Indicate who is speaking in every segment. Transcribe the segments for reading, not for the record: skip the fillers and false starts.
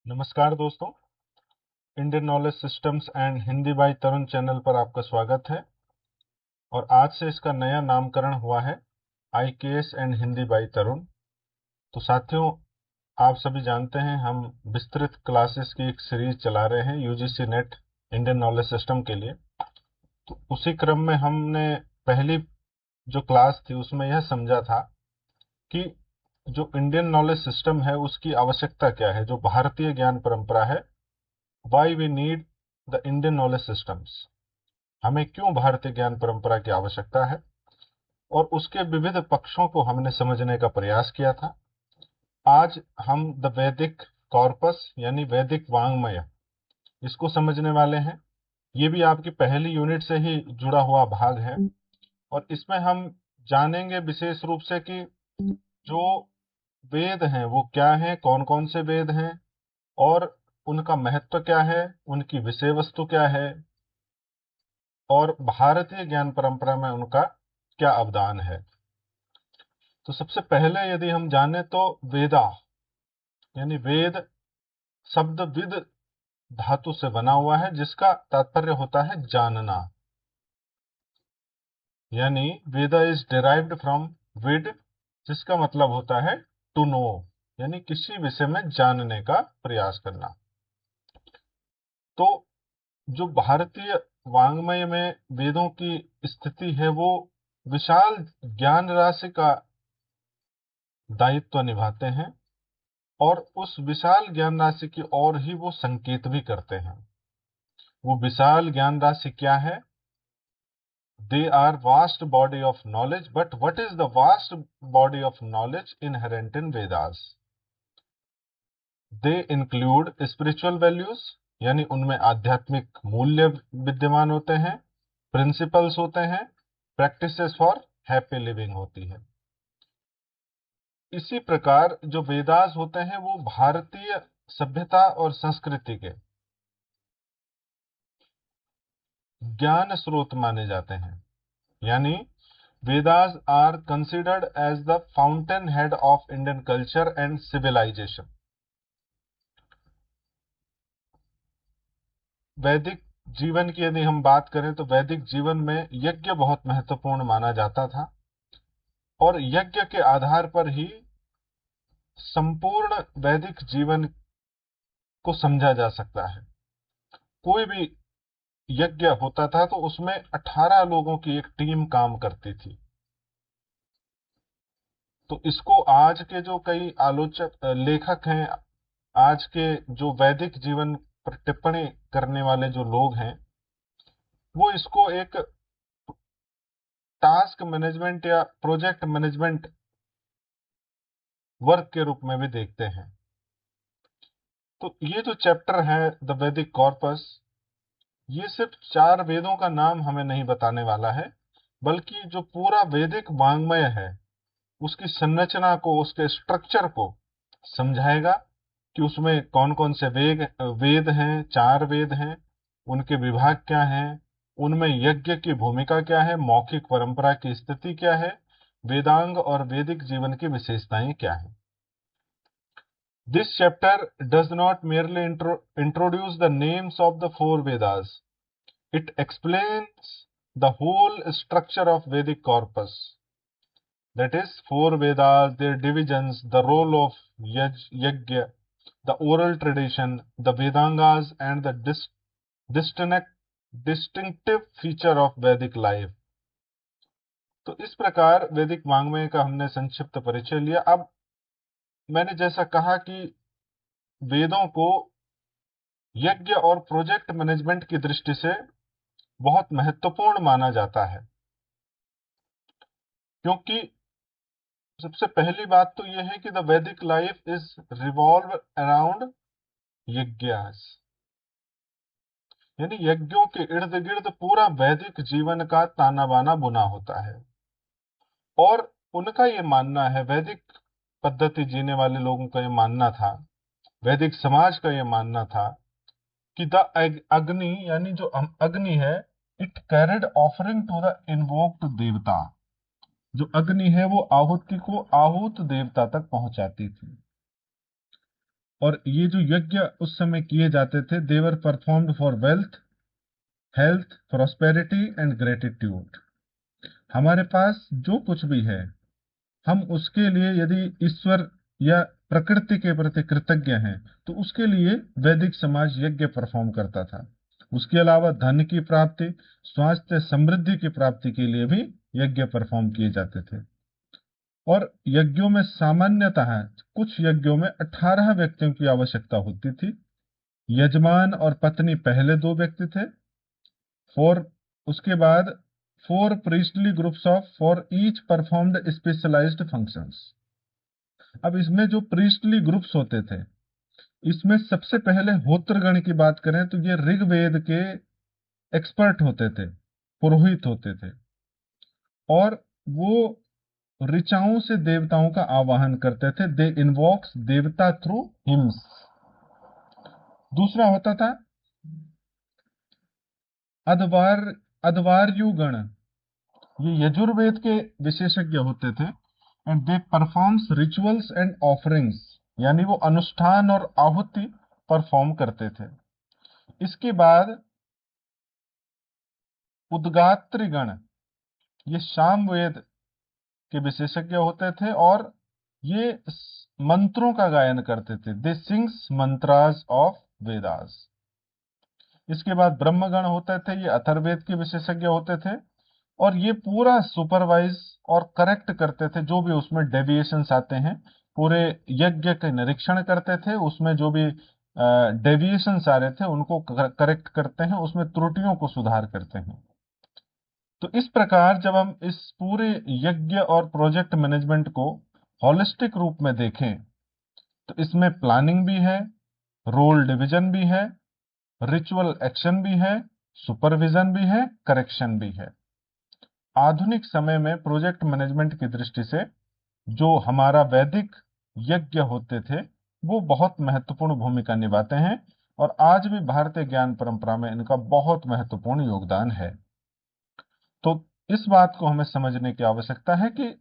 Speaker 1: नमस्कार दोस्तों, Indian knowledge systems and Hindi by Tarun channel पर आपका स्वागत है। और आज से इसका नया नामकरण हुआ है IKS एंड हिंदी बाय तरुण। तो साथियों, आप सभी जानते हैं हम विस्तृत क्लासेस की एक सीरीज चला रहे हैं UGC net Indian knowledge system के लिए। तो उसी क्रम में हमने पहली जो क्लास थी उसमें यह समझा था कि जो इंडियन नॉलेज सिस्टम है उसकी आवश्यकता क्या है, जो भारतीय ज्ञान परंपरा है। Why we need the Indian knowledge systems, हमें क्यों भारतीय ज्ञान परंपरा की आवश्यकता है, और उसके विविध पक्षों को हमने समझने का प्रयास किया था। आज हम द वैदिक कॉर्पस यानी वैदिक वांग्मय, इसको समझने वाले हैं। ये भी आपकी पहली यूनिट से ही जुड़ा हुआ भाग है और इसमें हम जानेंगे विशेष रूप से कि जो वेद हैं वो क्या हैं, कौन कौन से वेद हैं और उनका महत्व क्या है, उनकी विषय वस्तु क्या है और भारतीय ज्ञान परंपरा में उनका क्या अवदान है। तो सबसे पहले यदि हम जाने तो वेदा यानी वेद शब्द विद धातु से बना हुआ है जिसका तात्पर्य होता है जानना। यानी वेदा इज डिराइव्ड फ्रॉम विद, जिसका मतलब होता है टू नो, यानी किसी विषय में जानने का प्रयास करना। तो जो भारतीय वांग्मय में वेदों की स्थिति है वो विशाल ज्ञान राशि का दायित्व निभाते हैं और उस विशाल ज्ञान राशि की ओर ही वो संकेत भी करते हैं। वो विशाल ज्ञान राशि क्या है? They are vast body of knowledge, but what is the vast body of knowledge inherent in Vedas? They include spiritual values, यानी उनमें आध्यात्मिक मूल्य विद्यमान होते हैं, प्रिंसिपल्स होते हैं, प्रैक्टिसेस फॉर हैप्पी लिविंग होती है। इसी प्रकार जो वेदास होते हैं वो भारतीय सभ्यता और संस्कृति के ज्ञान स्रोत माने जाते हैं। यानी Vedas are considered as the fountainhead of Indian culture and civilisation. वैदिक जीवन की यदि हम बात करें तो वैदिक जीवन में यज्ञ बहुत महत्वपूर्ण माना जाता था और यज्ञ के आधार पर ही संपूर्ण वैदिक जीवन को समझा जा सकता है। कोई भी यज्ञ होता था तो उसमें 18 लोगों की एक टीम काम करती थी। तो इसको आज के जो कई आलोचक लेखक हैं, आज के जो वैदिक जीवन पर टिप्पणी करने वाले जो लोग हैं, वो इसको एक टास्क मैनेजमेंट या प्रोजेक्ट मैनेजमेंट वर्क के रूप में भी देखते हैं। तो ये जो चैप्टर है द वैदिक कॉर्पस, ये सिर्फ 4 वेदों का नाम हमें नहीं बताने वाला है, बल्कि जो पूरा वैदिक वांग्मय है उसकी संरचना को, उसके स्ट्रक्चर को समझाएगा कि उसमें कौन कौन से वेद हैं। 4 वेद हैं, उनके विभाग क्या हैं, उनमें यज्ञ की भूमिका क्या है, मौखिक परंपरा की स्थिति क्या है, वेदांग और वैदिक जीवन की विशेषताएं क्या है। This chapter does not merely introduce the names of the 4 Vedas. It explains the whole structure of Vedic corpus. That is, 4 Vedas, their divisions, the role of Yajna, the oral tradition, the Vedangas, and the distinct, distinctive feature of Vedic life. तो इस प्रकार वैदिक वांग्मय का हमने संक्षिप्त परिचय लिया। अब मैंने जैसा कहा कि वेदों को यज्ञ और प्रोजेक्ट मैनेजमेंट की दृष्टि से बहुत महत्वपूर्ण माना जाता है, क्योंकि सबसे पहली बात तो यह है कि द वैदिक लाइफ इज रिवॉल्व अराउंड यज्ञस, यानी यज्ञों के इर्द गिर्द पूरा वैदिक जीवन का ताना बाना बुना होता है। और उनका ये मानना है, वैदिक पद्धति जीने वाले लोगों का ये मानना था, वैदिक समाज का ये मानना था कि द अग्नि, यानी जो अग्नि है, it carried offering to the invoked devata. जो अग्नि है वो आहुति को आहूत देवता तक पहुंचाती थी। और ये जो यज्ञ उस समय किए जाते थे, they were performed for wealth, health, prosperity and gratitude. हमारे पास जो कुछ भी है, हम उसके लिए यदि ईश्वर या प्रकृति के प्रति कृतज्ञ हैं तो उसके लिए वैदिक समाज यज्ञ परफॉर्म करता था। उसके अलावा धन की प्राप्ति, स्वास्थ्य, समृद्धि की प्राप्ति के लिए भी यज्ञ परफॉर्म किए जाते थे। और यज्ञों में सामान्यतः कुछ यज्ञों में 18 व्यक्तियों की आवश्यकता होती थी। यजमान और पत्नी पहले 2 व्यक्ति थे। उसके बाद 4 priestly groups of four each performed specialised functions. अब इसमें जो प्रीस्टली ग्रुप्स होते थे, इसमें सबसे पहले होत्रगण की बात करें तो ये ऋग्वेद के एक्सपर्ट होते थे, पुरोहित होते थे, और वो ऋचाओं से देवताओं का आवाहन करते थे। दे इन्वॉक्स देवता थ्रू हिम्स। दूसरा होता था अधवार अधवार्युगण। ये यजुर्वेद के विशेषज्ञ होते थे। And they performs rituals and offerings, यानी वो अनुष्ठान और आहुति परफॉर्म करते थे। इसके बाद उद्गात्रिगण, ये सामवेद के विशेषज्ञ होते थे और ये मंत्रों का गायन करते थे। दे सिंग्स मंत्रास ऑफ वेदास। इसके बाद ब्रह्मगण होते थे, ये अथर्ववेद के विशेषज्ञ होते थे और ये पूरा सुपरवाइज और करेक्ट करते थे जो भी उसमें डेविएशंस आते हैं। पूरे यज्ञ के निरीक्षण करते थे, उसमें जो भी डेविएशंस आ रहे थे उनको करेक्ट करते हैं, उसमें त्रुटियों को सुधार करते हैं। तो इस प्रकार जब हम इस पूरे यज्ञ और प्रोजेक्ट मैनेजमेंट को होलिस्टिक रूप में देखें तो इसमें प्लानिंग भी है, रोल डिवीजन भी है, रिचुअल एक्शन भी है, सुपरविजन भी है, करेक्शन भी है। आधुनिक समय में प्रोजेक्ट मैनेजमेंट की दृष्टि से जो हमारा वैदिक यज्ञ होते थे वो बहुत महत्वपूर्ण भूमिका निभाते हैं और आज भी भारतीय ज्ञान परंपरा में इनका बहुत महत्वपूर्ण योगदान है। तो इस बात को हमें समझने की आवश्यकता है कि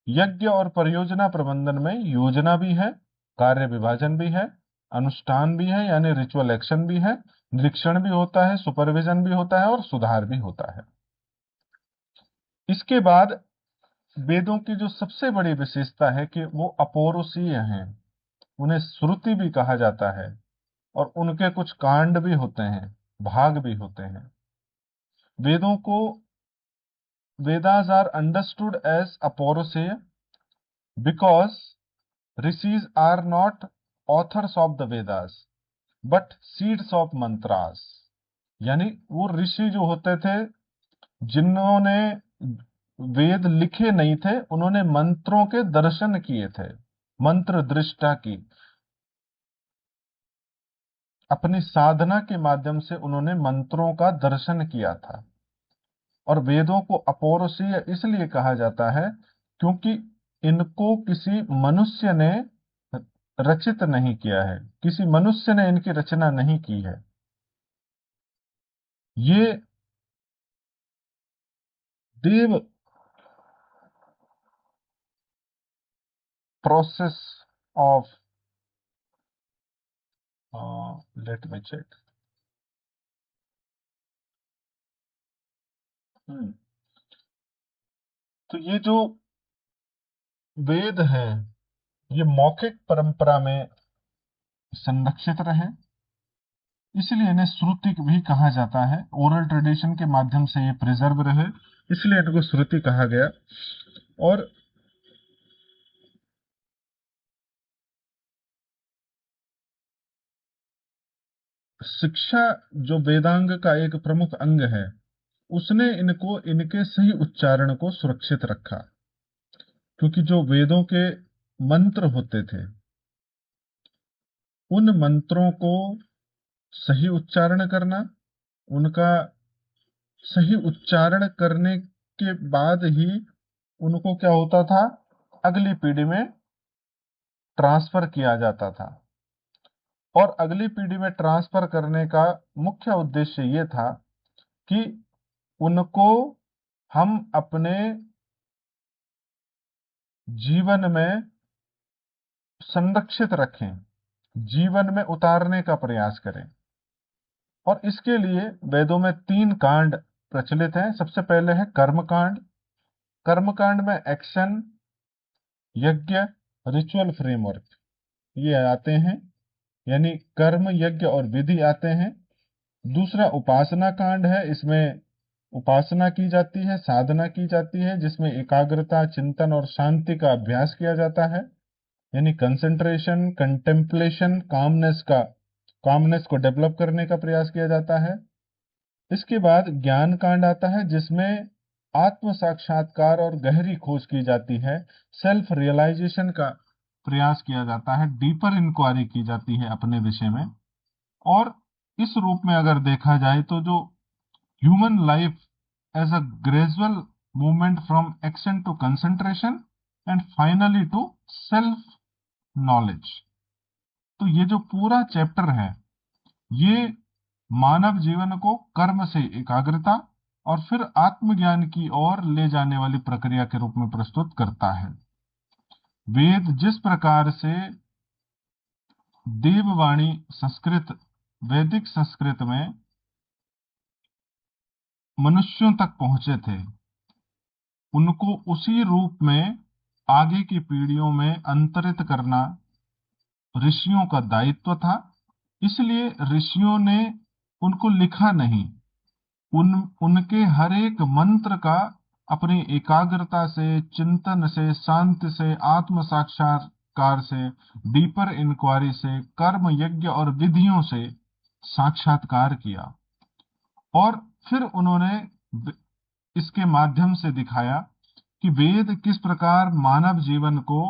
Speaker 1: यज्ञ और परियोजना प्रबंधन में योजना भी है, कार्य विभाजन भी है, अनुष्ठान भी है यानी रिचुअल एक्शन भी है, निरीक्षण भी होता है, सुपरविजन भी होता है और सुधार भी होता है। इसके बाद वेदों की जो सबसे बड़ी विशेषता है कि वो अपौरुषीय हैं, उन्हें श्रुति भी कहा जाता है और उनके कुछ कांड भी होते हैं, भाग भी होते हैं। वेदों को वेदास आर अंडरस्टूड एज अपौरुषेय because rishis are not authors of the Vedas but seeds of mantras. यानी वो ऋषि जो होते थे जिन्होंने वेद लिखे नहीं थे, उन्होंने मंत्रों के दर्शन किए थे, मंत्र दृष्टा की, अपनी साधना के माध्यम से उन्होंने मंत्रों का दर्शन किया था। और वेदों को अपौरुषीय इसलिए कहा जाता है क्योंकि इनको किसी मनुष्य ने रचित नहीं किया है, किसी मनुष्य ने इनकी रचना नहीं की है। ये देव process of let me check. तो ये जो वेद हैं ये मौखिक परंपरा में संरक्षित रहे, इसलिए इन्हें श्रुति भी कहा जाता है। ओरल ट्रेडिशन के माध्यम से ये प्रिजर्व रहे, इसलिए इनको श्रुति कहा गया। और शिक्षा जो वेदांग का एक प्रमुख अंग है, उसने इनको इनके सही उच्चारण को सुरक्षित रखा। क्योंकि जो वेदों के मंत्र होते थे, उन मंत्रों को सही उच्चारण करना, उनका सही उच्चारण करने के बाद ही उनको क्या होता था, अगली पीढ़ी में ट्रांसफर किया जाता था। और अगली पीढ़ी में ट्रांसफर करने का मुख्य उद्देश्य ये था कि उनको हम अपने जीवन में संरक्षित रखें, जीवन में उतारने का प्रयास करें। और इसके लिए वेदों में 3 कांड प्रचलित हैं। सबसे पहले है कर्मकांड। कर्मकांड में एक्शन, यज्ञ, रिचुअल फ्रेमवर्क ये आते हैं, यानी कर्म, यज्ञ और विधि आते हैं। दूसरा उपासना कांड है, इसमें उपासना की जाती है, साधना की जाती है, जिसमें एकाग्रता, चिंतन और शांति का अभ्यास किया जाता है, यानी कंसंट्रेशन, कंटेम्पलेशन, कामनेस को डेवलप करने का प्रयास किया जाता है। इसके बाद ज्ञान कांड आता है, जिसमें आत्म साक्षात्कार और गहरी खोज की जाती है, सेल्फ रियलाइजेशन का प्रयास किया जाता है, डीपर इंक्वायरी की जाती है अपने विषय में। और इस रूप में अगर देखा जाए तो जो human life as a gradual movement from action to concentration and finally to self knowledge, तो ये जो पूरा चैप्टर है ये मानव जीवन को कर्म से एकाग्रता और फिर आत्मज्ञान की ओर ले जाने वाली प्रक्रिया के रूप में प्रस्तुत करता है। वेद जिस प्रकार से देववाणी संस्कृत, वैदिक संस्कृत में मनुष्यों तक पहुंचे थे, उनको उसी रूप में आगे की पीढ़ियों में अंतरित करना ऋषियों का दायित्व था। इसलिए ऋषियों ने उनको लिखा नहीं, उनके हर एक मंत्र का अपनी एकाग्रता से, चिंतन से, शांति से, आत्म साक्षात्कार से, डीपर इंक्वायरी से, कर्म, यज्ञ और विधियों से साक्षात्कार किया। और फिर उन्होंने इसके माध्यम से दिखाया कि वेद किस प्रकार मानव जीवन को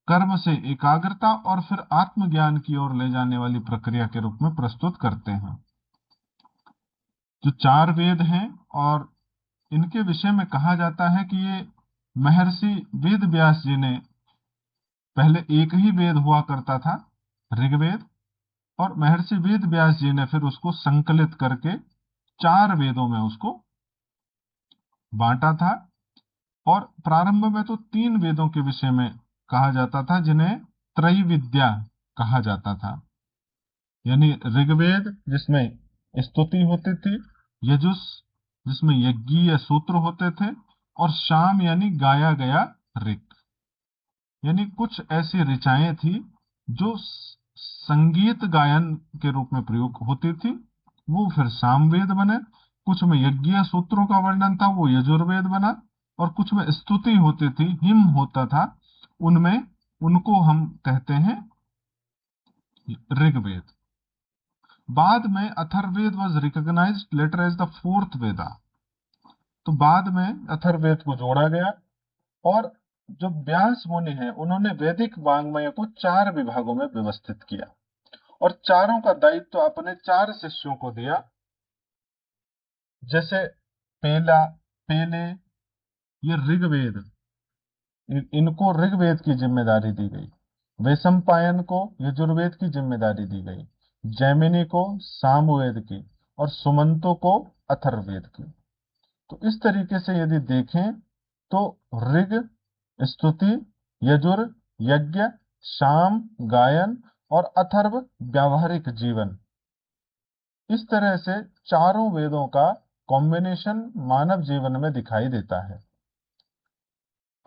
Speaker 1: कर्म से एकाग्रता और फिर आत्मज्ञान की ओर ले जाने वाली प्रक्रिया के रूप में प्रस्तुत करते हैं। जो 4 वेद हैं, और इनके विषय में कहा जाता है कि ये महर्षि वेद व्यास जी ने, पहले एक ही वेद हुआ करता था ऋग्वेद, और महर्षि वेद व्यास जी ने फिर उसको संकलित करके 4 वेदों में उसको बांटा था। और प्रारंभ में तो 3 वेदों के विषय में कहा जाता था, जिन्हें त्रैविद्या कहा जाता था, यानी ऋग्वेद जिसमें स्तुति होती थी, यजुस जिसमें यज्ञीय सूत्र होते थे, और शाम यानी गाया गया ऋग, यानी कुछ ऐसी ऋचाएं थी जो संगीत गायन के रूप में प्रयोग होती थी, वो फिर सामवेद बने। कुछ में यज्ञीय सूत्रों का वर्णन था, वो यजुर्वेद बना। और कुछ में स्तुति होती थी, हिम होता था, उनमें उनको हम कहते हैं ऋग्वेद। बाद में Atharvaveda was recognised later as the 4th Veda, तो बाद में अथर्ववेद को जोड़ा गया। और जो व्यास मुनि हैं, उन्होंने वैदिक वांग्मय को 4 विभागों में व्यवस्थित किया और चारों का दायित्व अपने 4 शिष्यों को दिया। जैसे पेले ये ऋग्वेद, इनको ऋग्वेद की जिम्मेदारी दी गई। वैशंपायन को यजुर्वेद की जिम्मेदारी दी गई, जैमिनी को सामवेद की, और सुमंतो को अथर्ववेद की। तो इस तरीके से यदि देखें तो ऋग स्तुति, यजुर यज्ञ, साम गायन और अथर्व व्यावहारिक जीवन, इस तरह से चारों वेदों का कॉम्बिनेशन मानव जीवन में दिखाई देता है।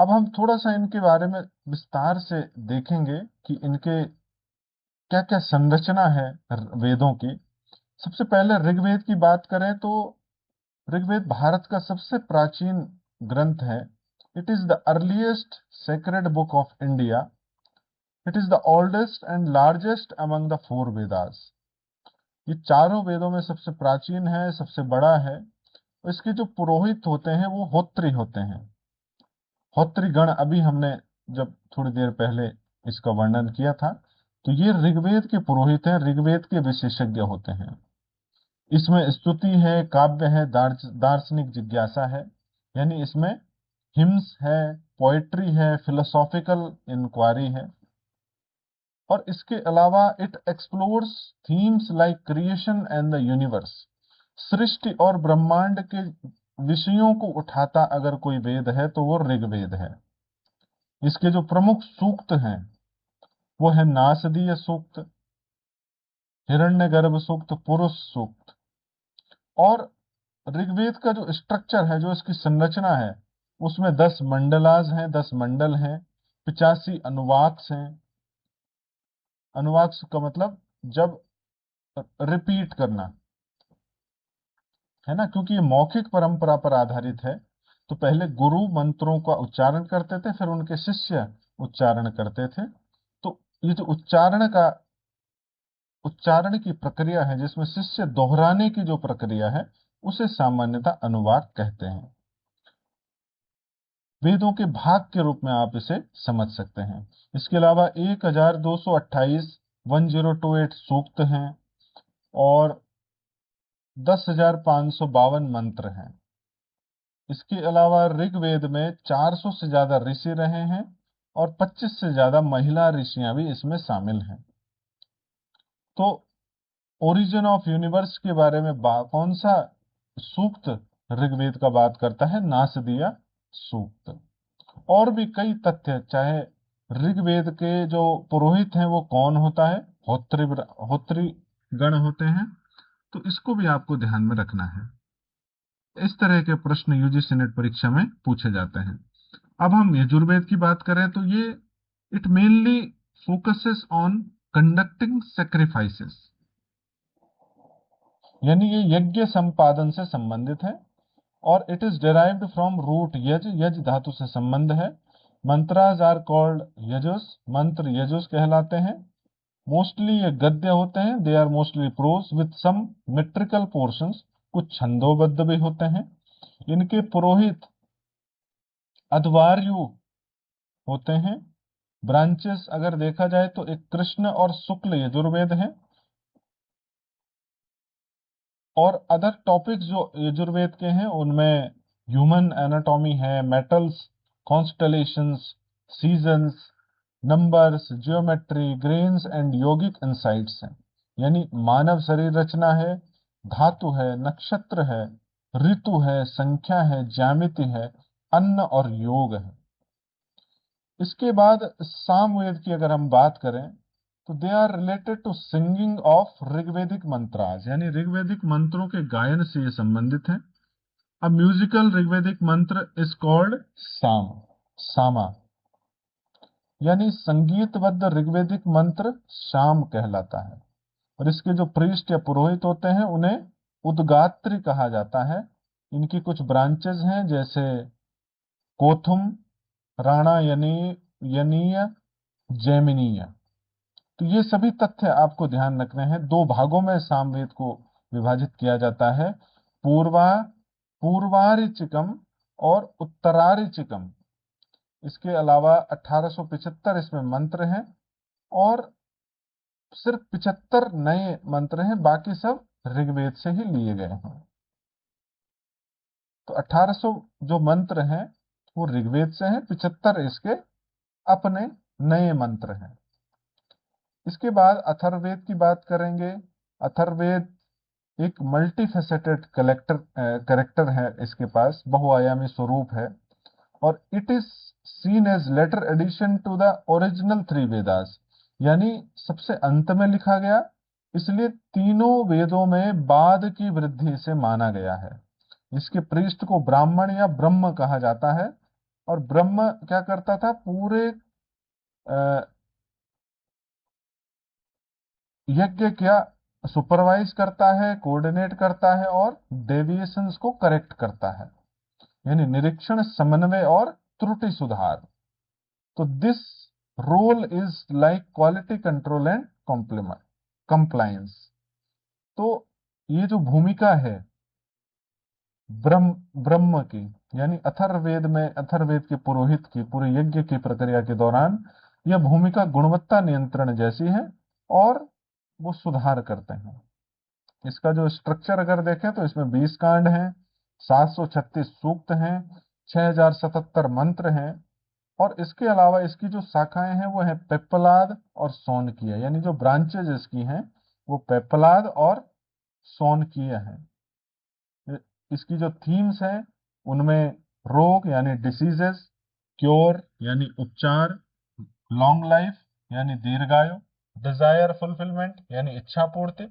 Speaker 1: अब हम थोड़ा सा इनके बारे में विस्तार से देखेंगे कि इनके क्या क्या संरचना है वेदों की। सबसे पहले ऋग्वेद की बात करें तो ऋग्वेद भारत का सबसे प्राचीन ग्रंथ है। It is the earliest sacred book of India. It is the oldest and largest among the 4 Vedas. ये चारों वेदों में सबसे प्राचीन है, सबसे बड़ा है। इसके जो पुरोहित होते हैं वो होत्री होते हैं। होत्री गण, अभी हमने जब थोड़ी देर पहले इसका वर्णन किया था, तो ये ऋग्वेद के पुरोहित हैं, ऋग्वेद के विशेषज्ञ होते हैं। इसमें स्तुति है, काव्य है, दार्शनिक जिज्ञासा है, यानी इसमें हिम्स है, पोएट्री है, फिलोसॉफिकल इंक्वायरी है। और इसके अलावा it explores themes like creation and the universe. सृष्टि और ब्रह्मांड के विषयों को उठाता अगर कोई वेद है तो वो ऋग्वेद है। इसके जो प्रमुख सूक्त हैं वो है नासदीय सूक्त, हिरण्यगर्भ सूक्त, पुरुष सूक्त। और ऋग्वेद का जो स्ट्रक्चर है, जो इसकी संरचना है, उसमें 10 मंडलाज हैं, 10 मंडल हैं, 85 अनुवाक्स हैं। अनुवाक्स का मतलब जब रिपीट करना है ना, क्योंकि ये मौखिक परंपरा पर आधारित है। तो पहले गुरु मंत्रों का उच्चारण करते थे, फिर उनके शिष्य उच्चारण करते थे। तो ये जो उच्चारण की प्रक्रिया है, जिसमें शिष्य दोहराने की जो प्रक्रिया है, उसे सामान्यतः अनुवाद कहते हैं। वेदों के भाग के रूप में आप इसे समझ सकते हैं। इसके अलावा 1228 1028 सूक्त हैं और 10,552 मंत्र हैं। इसके अलावा ऋग्वेद में 400 से ज्यादा ऋषि रहे हैं और 25 से ज्यादा महिला ऋषियां भी इसमें शामिल हैं। तो ओरिजिन ऑफ यूनिवर्स के बारे में कौन सा सूक्त ऋग्वेद का बात करता है? नासदीय सूक्त। और भी कई तथ्य, चाहे ऋग्वेद के जो पुरोहित हैं वो कौन होता है, होत्री गण होते हैं, तो इसको भी आपको ध्यान में रखना है। इस तरह के प्रश्न यूजीसी नेट परीक्षा में पूछे जाते हैं। अब हम यजुर्वेद की बात करें तो ये it mainly focuses on conducting sacrifices, यानी ये यज्ञ संपादन से संबंधित है। और it is derived from root yaj, यज धातु से संबंध है। मंत्राज आर कॉल्ड यजुस, मंत्र यजुस कहलाते हैं। मोस्टली ये गद्य होते हैं, they are mostly prose with some metrical portions, कुछ छंदोबद्ध भी होते हैं। इनके पुरोहित अध्वर्यु होते हैं। ब्रांचेस अगर देखा जाए तो एक कृष्ण और शुक्ल यजुर्वेद है। और अदर टॉपिक्स जो यजुर्वेद के हैं उनमें ह्यूमन एनाटॉमी है, metals, constellations, seasons, numbers, geometry, grains and yogic insights हैं। यानी मानव शरीर रचना है, धातु है, नक्षत्र है, ऋतु है, संख्या है, ज्यामिति है, अन्न और योग है। इसके बाद सामवेद की अगर हम बात करें तो they are related to singing of Rigvedic mantras, यानी ऋग्वेदिक मंत्रों के गायन से ये संबंधित है। अब म्यूजिकल ऋग्वेदिक मंत्र इज कॉल्ड सामा, यानी संगीतबद्ध ऋग्वेदिक मंत्र शाम कहलाता है। और इसके जो प्रीस्ट या पुरोहित होते हैं उन्हें उद्गात्री कहा जाता है। इनकी कुछ ब्रांचेस हैं, जैसे कोथुम, राणा यनीय, जैमिनीय। तो ये सभी तथ्य आपको ध्यान रखने हैं। दो भागों में सामवेद को विभाजित किया जाता है, पूर्वारिचिकम और उत्तरारिचिकम। इसके अलावा 1875 इसमें मंत्र हैं और सिर्फ 75 नए मंत्र हैं, बाकी सब ऋग्वेद से ही लिए गए हैं। तो 1800 जो मंत्र हैं वो ऋग्वेद से हैं, 75 इसके अपने नए मंत्र हैं। इसके बाद अथर्ववेद की बात करेंगे। अथर्ववेद एक मल्टी फेसेटेड करेक्टर है, इसके पास बहुआयामी स्वरूप है। और it is seen as later addition to the original 3 Vedas, यानी सबसे अंत में लिखा गया, इसलिए तीनों वेदों में बाद की वृद्धि से माना गया है। इसके पृष्ठ को ब्राह्मण या ब्रह्म कहा जाता है। और ब्रह्म क्या करता था? पूरे यज्ञ क्या सुपरवाइज करता है, कोऑर्डिनेट करता है और डेविएशंस को करेक्ट करता है, यानी निरीक्षण, समन्वय और त्रुटि सुधार। तो this role is like quality control and compliance. तो ये जो भूमिका है ब्रह्म की, यानी अथर्ववेद के पुरोहित की पूरे यज्ञ की प्रक्रिया के दौरान यह भूमिका गुणवत्ता नियंत्रण जैसी है और वो सुधार करते हैं। इसका जो स्ट्रक्चर अगर देखें तो इसमें 20 कांड हैं, 736 सूक्त हैं, 6077 मंत्र हैं। और इसके अलावा इसकी जो शाखाएं हैं वो है पेप्पलाद और सौनकीय, यानी जो ब्रांचेज इसकी हैं वो पेप्पलाद और सौनकीय हैं। इसकी जो थीम्स हैं उनमें रोग यानी डिसीजेस, क्योर यानी उपचार, लॉन्ग लाइफ यानी दीर्घायु, डिजायर फुलफिलमेंट यानी इच्छा पूर्ति,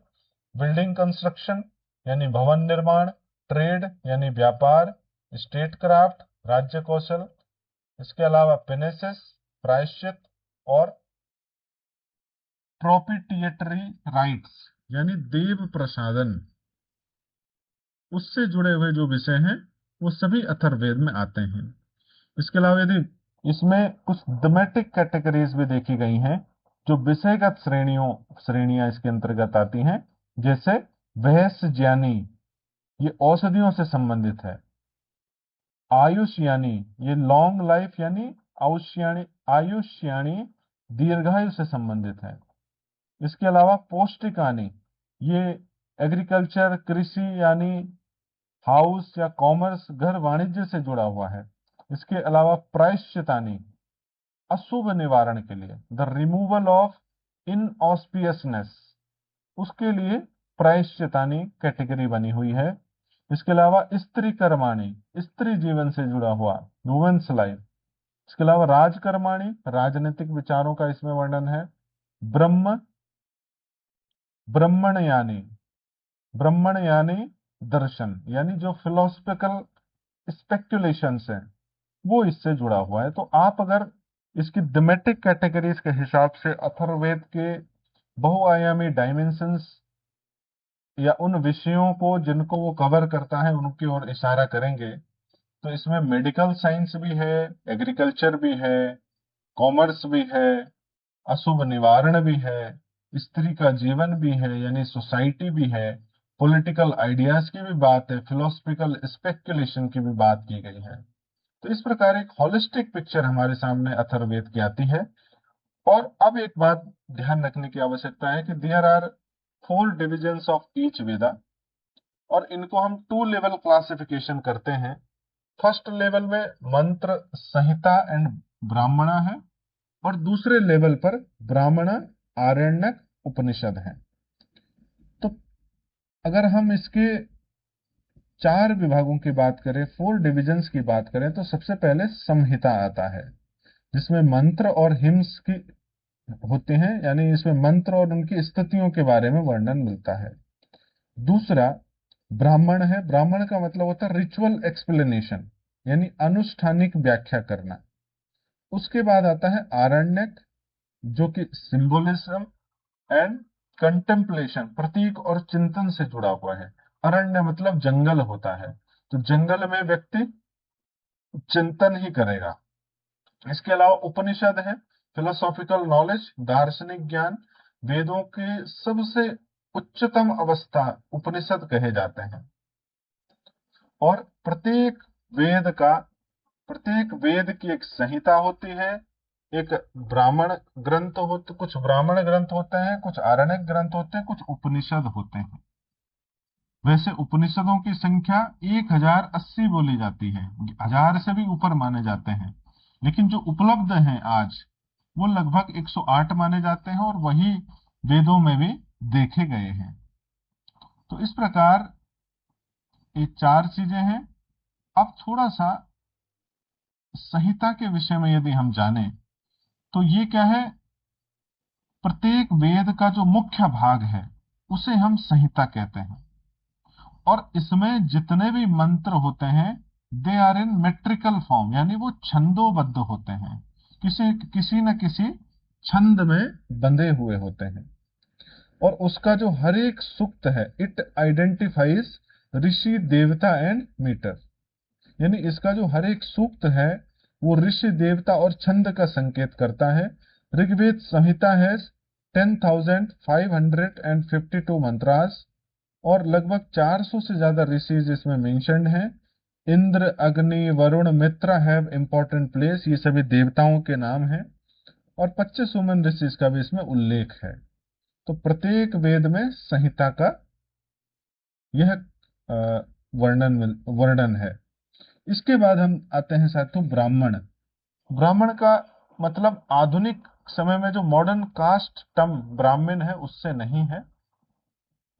Speaker 1: बिल्डिंग कंस्ट्रक्शन यानी भवन निर्माण, ट्रेड यानी व्यापार, स्टेट क्राफ्ट राज्य कौशल, इसके अलावा पेनेसिस प्रायश्चित, और प्रोपिटिएटरी राइट्स यानी देव प्रसादन, उससे जुड़े हुए जो विषय हैं वो सभी अथर्ववेद में आते हैं। इसके अलावा यदि इसमें कुछ थीमेटिक कैटेगरीज भी देखी गई हैं जो विषयगत श्रेणियां इसके अंतर्गत आती हैं, जैसे वहस्य ज्ञानी, ये औषधियों से संबंधित है। आयुष यानी ये लॉन्ग लाइफ यानी आयुष्याणी दीर्घायु से संबंधित है। इसके अलावा पौष्टिकानी ये एग्रीकल्चर कृषि यानी हाउस या कॉमर्स घर वाणिज्य से जुड़ा हुआ है। इसके अलावा प्रायश्चितानी अशुभ निवारण के लिए, द रिमूवल ऑफ इनऑस्पियसनेस, उसके लिए प्रायश्चितानी कैटेगरी बनी हुई है। इसके अलावा स्त्री कर्माणी स्त्री जीवन से जुड़ा हुआ वुमेन्स लाइफ। इसके अलावा राजकर्माणी राजनीतिक विचारों का इसमें वर्णन है। ब्रह्मण यानी दर्शन यानी जो फिलोसफिकल स्पेक्युलेशंस हैं वो इससे जुड़ा हुआ है। तो आप अगर इसकी थीमेटिक कैटेगरीज के हिसाब से अथर्ववेद के बहुआयामी डायमेंशंस या उन विषयों को जिनको वो कवर करता है उनकी ओर इशारा करेंगे, तो इसमें मेडिकल साइंस भी है, एग्रीकल्चर भी है, कॉमर्स भी है, अशुभ निवारण भी है, स्त्री का जीवन भी है यानी सोसाइटी भी है, पॉलिटिकल आइडियाज की भी बात है, फिलोसफिकल स्पेक्युलेशन की भी बात की गई है। तो इस प्रकार एक होलिस्टिक पिक्चर हमारे सामने अथर्ववेद की आती है। और अब एक बात ध्यान रखने की आवश्यकता है कि there are 4 divisions of each Veda, और इनको हम 2 लेवल क्लासिफिकेशन करते हैं। फर्स्ट लेवल में मंत्र संहिता एंड ब्राह्मणा है, और दूसरे लेवल पर ब्राह्मण आरण्यक उपनिषद है। तो अगर हम इसके 4 विभागों की बात करें, 4 डिविजन्स की बात करें, तो सबसे पहले संहिता आता है जिसमें मंत्र और हिम्स की होते हैं, यानी इसमें मंत्र और उनकी स्थितियों के बारे में वर्णन मिलता है। दूसरा ब्राह्मण है। ब्राह्मण का मतलब होता है रिचुअल एक्सप्लेनेशन यानी अनुष्ठानिक व्याख्या करना। उसके बाद आता है आरण्यक जो कि सिंबोलिज्म एंड कंटेम्पलेशन प्रतीक और चिंतन से जुड़ा हुआ है। अरण्य मतलब जंगल होता है, तो जंगल में व्यक्ति चिंतन ही करेगा। इसके अलावा उपनिषद है, फिलोसॉफिकल नॉलेज दार्शनिक ज्ञान, वेदों की सबसे उच्चतम अवस्था उपनिषद कहे जाते हैं। और प्रत्येक वेद की एक संहिता होती है, एक ब्राह्मण ग्रंथ होते, कुछ ब्राह्मण ग्रंथ होते हैं, कुछ आरण्यक ग्रंथ होते हैं, कुछ उपनिषद होते हैं। वैसे उपनिषदों की संख्या 1080 बोली जाती है, 1000 से भी ऊपर माने जाते हैं, लेकिन जो उपलब्ध हैं आज वो लगभग 108 माने जाते हैं, और वही वेदों में भी देखे गए हैं। तो इस प्रकार ये 4 चीजें हैं। अब थोड़ा सा संहिता के विषय में यदि हम जानें तो ये क्या है, प्रत्येक वेद का जो मुख्य भाग है उसे हम संहिता कहते हैं, और इसमें जितने भी मंत्र होते हैं they are in metrical form यानी वो छंदोबद्ध होते हैं, किसी न किसी छंद में बंधे हुए होते हैं। और उसका जो हर एक सूक्त है इट आइडेंटिफाइज ऋषि देवता एंड मीटर, यानी इसका जो हर एक सूक्त है वो ऋषि देवता और छंद का संकेत करता है। ऋग्वेद संहिता है 10,552 मंत्रास, और लगभग 400 से ज्यादा ऋषिज इसमें मेंशन्ड हैं। इंद्र अग्नि वरुण मित्र हैव इंपॉर्टेंट प्लेस, ये सभी देवताओं के नाम हैं, और 25 सुमन ऋषिज का भी इसमें उल्लेख है। तो प्रत्येक वेद में संहिता का यह वर्णन है। इसके बाद हम आते हैं साथियों ब्राह्मण। ब्राह्मण का मतलब आधुनिक समय में जो मॉडर्न कास्ट टर्म ब्राह्मण है उससे नहीं है,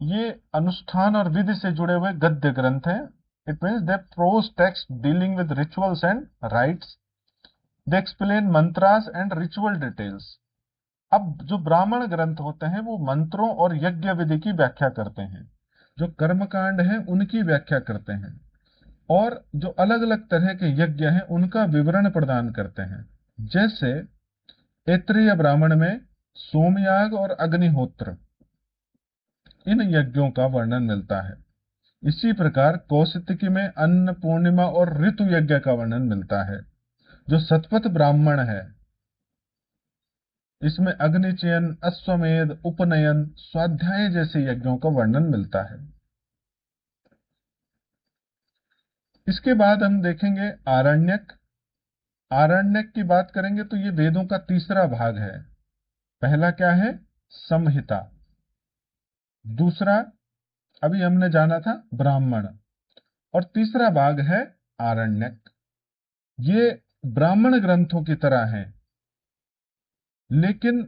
Speaker 1: ये अनुष्ठान और विधि से जुड़े हुए गद्य ग्रंथ हैं। It means they prose text dealing with rituals and rites, they explain mantras and ritual details. अब जो ब्राह्मण ग्रंथ होते हैं वो मंत्रों और यज्ञ विधि की व्याख्या करते हैं, जो कर्मकांड है उनकी व्याख्या करते हैं, और जो अलग अलग तरह के यज्ञ हैं उनका विवरण प्रदान करते हैं। जैसे ऐत्रेय ब्राह्मण में सोमयाग और अग्निहोत्र, इन यज्ञों का वर्णन मिलता है। इसी प्रकार कौशितकी में अन्न पूर्णिमा और ऋतु यज्ञ का वर्णन मिलता है। जो शतपथ ब्राह्मण है, इसमें अग्निचयन, अश्वमेध, उपनयन, स्वाध्याय जैसे यज्ञों का वर्णन मिलता है। इसके बाद हम देखेंगे आरण्यक। आरण्यक की बात करेंगे तो ये वेदों का तीसरा भाग है। पहला क्या है? संहिता। दूसरा अभी हमने जाना था ब्राह्मण, और तीसरा भाग है आरण्यक। ये ब्राह्मण ग्रंथों की तरह हैं, लेकिन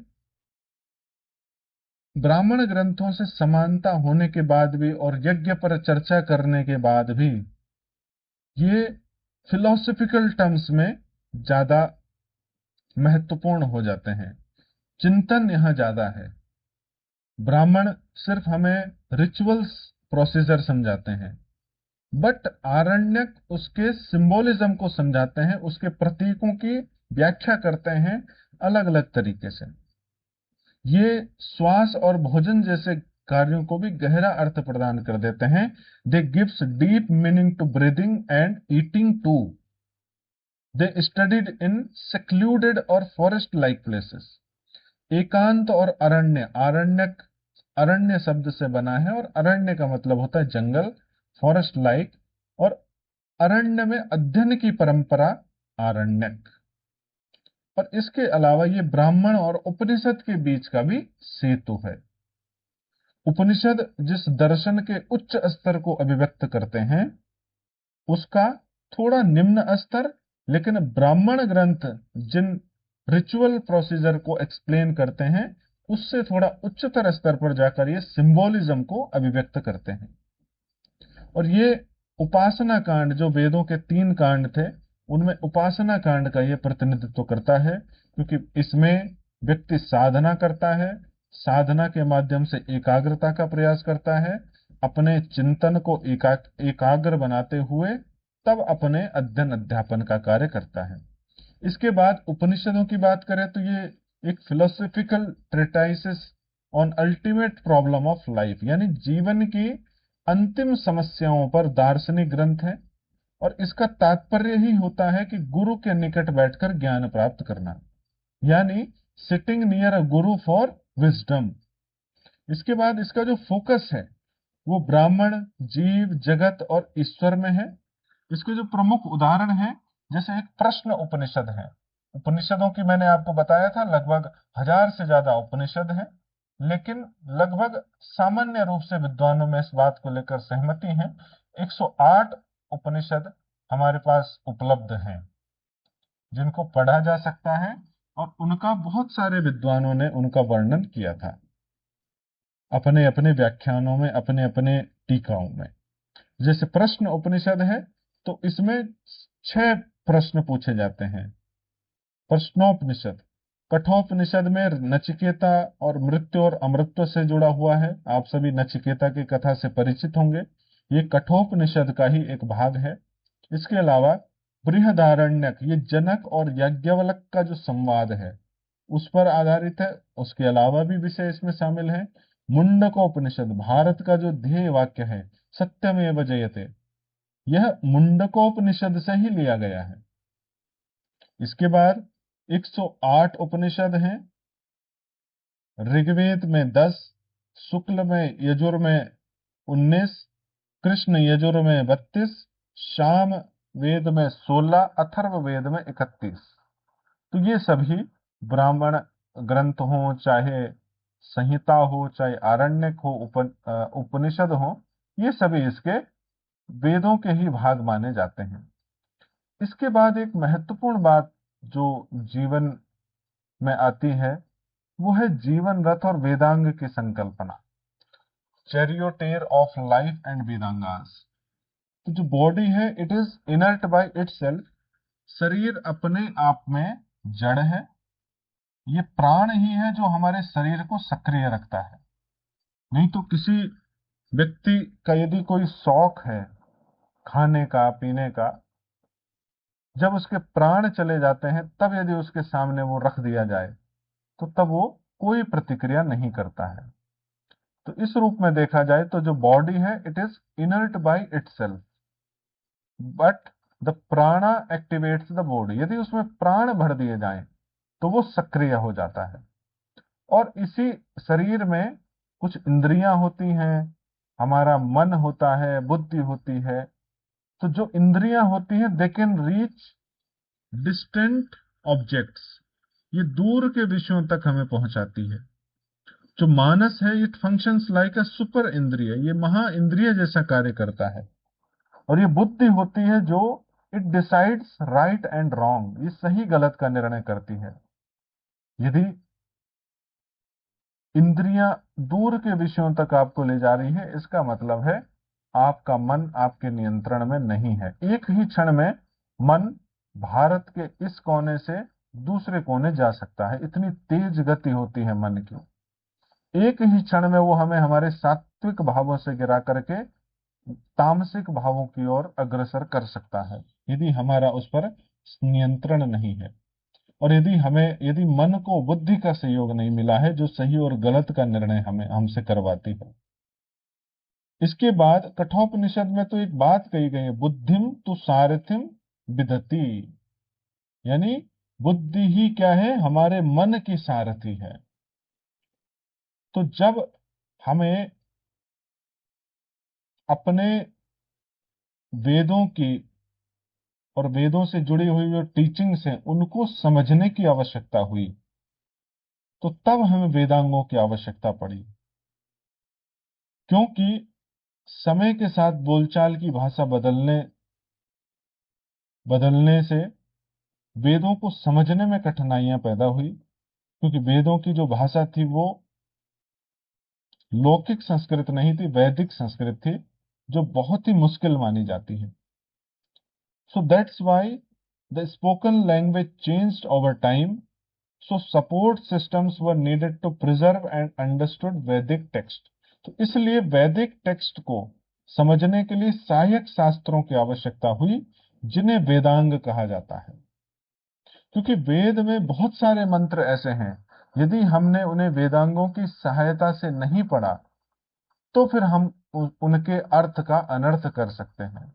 Speaker 1: ब्राह्मण ग्रंथों से समानता होने के बाद भी और यज्ञ पर चर्चा करने के बाद भी ये फिलोसफिकल टर्म्स में ज्यादा महत्वपूर्ण हो जाते हैं। चिंतन यहां ज्यादा है। ब्राह्मण सिर्फ हमें रिचुअल्स, प्रोसीजर समझाते हैं, बट आरण्यक उसके सिंबोलिज्म को समझाते हैं, उसके प्रतीकों की व्याख्या करते हैं अलग अलग तरीके से। ये श्वास और भोजन जैसे कार्यों को भी गहरा अर्थ प्रदान कर देते हैं। They gives deep meaning to breathing and eating too. They studied in secluded or forest like places. एकांत और अरण्य, आरण्यक अरण्य शब्द से बना है, और अरण्य का मतलब होता है जंगल, फॉरेस्ट लाइक, और अरण्य में अध्ययन की परंपरा आरण्यक। और इसके अलावा ये ब्राह्मण और उपनिषद के बीच का भी सेतु है। उपनिषद जिस दर्शन के उच्च स्तर को अभिव्यक्त करते हैं, उसका थोड़ा निम्न स्तर, लेकिन ब्राह्मण ग्रंथ जिन रिचुअल प्रोसीजर को एक्सप्लेन करते हैं, उससे थोड़ा उच्चतर स्तर पर जाकर ये सिंबोलिज्म को अभिव्यक्त करते हैं। और ये उपासना कांड, जो वेदों के 3 कांड थे, उनमें उपासना कांड का ये प्रतिनिधित्व करता है, क्योंकि इसमें व्यक्ति साधना करता है, साधना के माध्यम से एकाग्रता का प्रयास करता है, अपने चिंतन को एकाग्र बनाते हुए तब अपने अध्ययन अध्यापन का कार्य करता है। इसके बाद उपनिषदों की बात करें तो ये एक philosophical treatises on ultimate problem of life, यानी जीवन की अंतिम समस्याओं पर दार्शनिक ग्रंथ है। और इसका तात्पर्य ही होता है कि गुरु के निकट बैठकर ज्ञान प्राप्त करना, यानी sitting near a Guru for wisdom. इसके बाद इसका जो फोकस है वो ब्राह्मण, जीव, जगत और ईश्वर में है। इसके जो प्रमुख उदाहरण हैं, जैसे एक प्रश्न उपनिषद है। उपनिषदों की मैंने आपको बताया था लगभग 1000 से ज्यादा उपनिषद हैं, लेकिन लगभग सामान्य रूप से विद्वानों में इस बात को लेकर सहमति है, 108 उपनिषद हमारे पास उपलब्ध हैं, जिनको पढ़ा जा सकता है, और उनका बहुत सारे विद्वानों ने उनका वर्णन किया था अपने अपने व्याख्यानों में, अपने अपने टीकाओं में। जैसे प्रश्न उपनिषद है तो इसमें 6 प्रश्न पूछे जाते हैं। प्रश्नोपनिषद, कठोपनिषद में नचिकेता और मृत्यु और अमृत्व से जुड़ा हुआ है। आप सभी नचिकेता की कथा से परिचित होंगे, ये कठोपनिषद का ही एक भाग है। इसके अलावा बृहदारण्यक, ये जनक और याज्ञवल्क्य का जो संवाद है उस पर आधारित है। उसके अलावा भी विषय इसमें शामिल है। मुंडकोपनिषद, भारत का जो ध्येय वाक्य है सत्यमेव जयते, यह मुंडकोपनिषद से ही लिया गया है। इसके बाद 108 उपनिषद हैं। ऋग्वेद में 10, शुक्ल में यजुर में 19, कृष्ण यजुर में 32, साम वेद में 16, अथर्व वेद में 31। तो ये सभी ब्राह्मण ग्रंथ हो, चाहे संहिता हो, चाहे आरण्यक हो, उपनिषद हो, ये सभी इसके वेदों के ही भाग माने जाते हैं। इसके बाद एक महत्वपूर्ण बात जो जीवन में आती है वो है जीवन रथ और वेदांग की संकल्पना, चैरियोटेर ऑफ लाइफ एंड वेदांगास। तो जो बॉडी है, it is inert by itself, शरीर अपने आप में जड़ है, ये प्राण ही है जो हमारे शरीर को सक्रिय रखता है। नहीं तो किसी व्यक्ति का यदि कोई शौक है खाने का पीने का, जब उसके प्राण चले जाते हैं तब यदि उसके सामने वो रख दिया जाए तो तब वो कोई प्रतिक्रिया नहीं करता है। तो इस रूप में देखा जाए तो जो बॉडी है it is inert by itself, but the प्राणा एक्टिवेट्स द बॉडी। यदि उसमें प्राण भर दिए जाएं तो वो सक्रिय हो जाता है। और इसी शरीर में कुछ इंद्रियां होती हैं, हमारा मन होता है, बुद्धि होती है। तो जो इंद्रियां होती हैं they can reach distant objects, ये दूर के विषयों तक हमें पहुंचाती है। जो मानस है it functions like a super इंद्रिय, ये महा इंद्रिय जैसा कार्य करता है। और ये बुद्धि होती है जो it decides right and wrong, ये सही गलत का निर्णय करती है। यदि इंद्रियां दूर के विषयों तक आपको ले जा रही है, इसका मतलब है आपका मन आपके नियंत्रण में नहीं है। एक ही क्षण में मन भारत के इस कोने से दूसरे कोने जा सकता है, इतनी तेज गति होती है मन की। एक ही क्षण में वो हमें हमारे सात्विक भावों से गिरा करके तामसिक भावों की ओर अग्रसर कर सकता है, यदि हमारा उस पर नियंत्रण नहीं है। और यदि मन को बुद्धि का सहयोग नहीं मिला है जो सही और गलत का निर्णय हमें हमसे करवाती है। इसके बाद कठोपनिषद में तो एक बात कही गई है, बुद्धिम तु सारथिम विदति, यानी बुद्धि ही क्या है, हमारे मन की सारथी है। तो जब हमें अपने वेदों की और वेदों से जुड़ी हुई जो टीचिंग्स हैं उनको समझने की आवश्यकता हुई, तो तब हमें वेदांगों की आवश्यकता पड़ी। क्योंकि समय के साथ बोलचाल की भाषा बदलने से वेदों को समझने में कठिनाइयां पैदा हुई, क्योंकि वेदों की जो भाषा थी वो लौकिक संस्कृत नहीं थी, वैदिक संस्कृत थी, जो बहुत ही मुश्किल मानी जाती है। So that's why the spoken language changed over time, so support systems were needed to preserve and understood Vedic text. तो इसलिए वैदिक टेक्स्ट को समझने के लिए सहायक शास्त्रों की आवश्यकता हुई, जिन्हें वेदांग कहा जाता है। क्योंकि वेद में बहुत सारे मंत्र ऐसे हैं, यदि हमने उन्हें वेदांगों की सहायता से नहीं पढ़ा तो फिर हम उनके अर्थ का अनर्थ कर सकते हैं।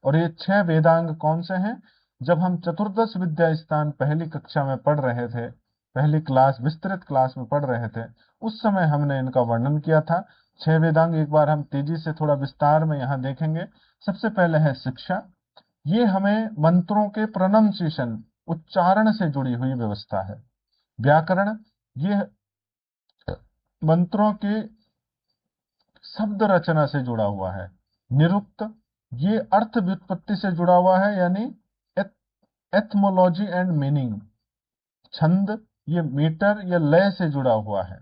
Speaker 1: और ये 6 वेदांग कौन से हैं? जब हम चतुर्दश विद्या स्थान पहली कक्षा में पढ़ रहे थे, पहली क्लास विस्तृत क्लास में पढ़ रहे थे, उस समय हमने इनका वर्णन किया था। 6 वेदांग एक बार हम तेजी से थोड़ा विस्तार में यहां देखेंगे। सबसे पहले है शिक्षा, ये हमें मंत्रों के प्रोनंसिएशन उच्चारण से जुड़ी हुई व्यवस्था है। व्याकरण, ये मंत्रों के शब्द रचना से जुड़ा हुआ है। निरुक्त, ये अर्थ व्युत्पत्ति से जुड़ा हुआ है, यानी एथमोलॉजी एंड मीनिंग। छंद, ये मीटर या लय से जुड़ा हुआ है।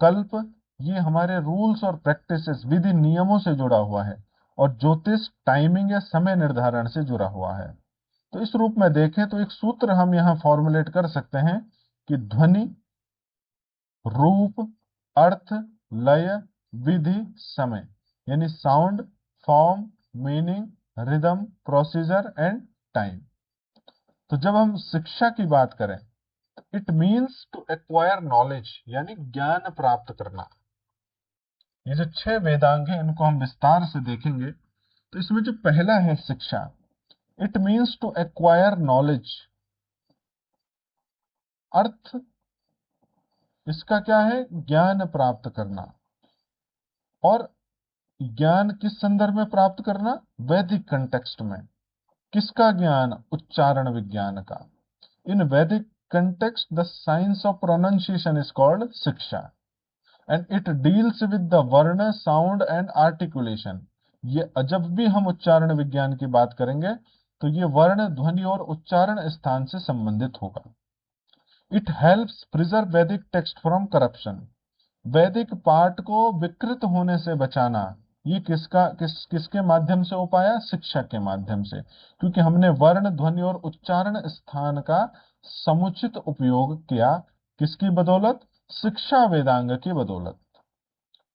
Speaker 1: कल्प, ये हमारे रूल्स और प्रैक्टिसेस, विधि नियमों से जुड़ा हुआ है। और ज्योतिष, टाइमिंग या समय निर्धारण से जुड़ा हुआ है। तो इस रूप में देखें तो एक सूत्र हम यहां फॉर्मुलेट कर सकते हैं कि ध्वनि, रूप, अर्थ, लय, विधि, समय, यानी sound, form, meaning, rhythm, procedure and time. तो जब हम शिक्षा की बात करें तो it means to acquire knowledge, यानी ज्ञान प्राप्त करना। ये जो 6 वेदांग हैं इनको हम विस्तार से देखेंगे। तो इसमें जो पहला है शिक्षा, it means to acquire knowledge. अर्थ इसका क्या है? ज्ञान प्राप्त करना। और ज्ञान किस संदर्भ में प्राप्त करना? वैदिक कंटेक्स्ट में। किसका ज्ञान? उच्चारण विज्ञान का। In Vedic context the science of pronunciation is called shiksha and it deals with the varna, sound and articulation. ये जब भी हम उच्चारण विज्ञान की बात करेंगे तो ये वर्ण, ध्वनि और उच्चारण स्थान से संबंधित होगा। इट हेल्प्स प्रिजर्व वैदिक टेक्स्ट फ्रॉम करप्शन। वैदिक पाठ को विकृत होने से बचाना, ये किसके माध्यम से हो पाया? शिक्षा के माध्यम से। क्योंकि हमने वर्ण, ध्वनि और उच्चारण स्थान का समुचित उपयोग किया, किसकी बदौलत? शिक्षा वेदांग की बदौलत।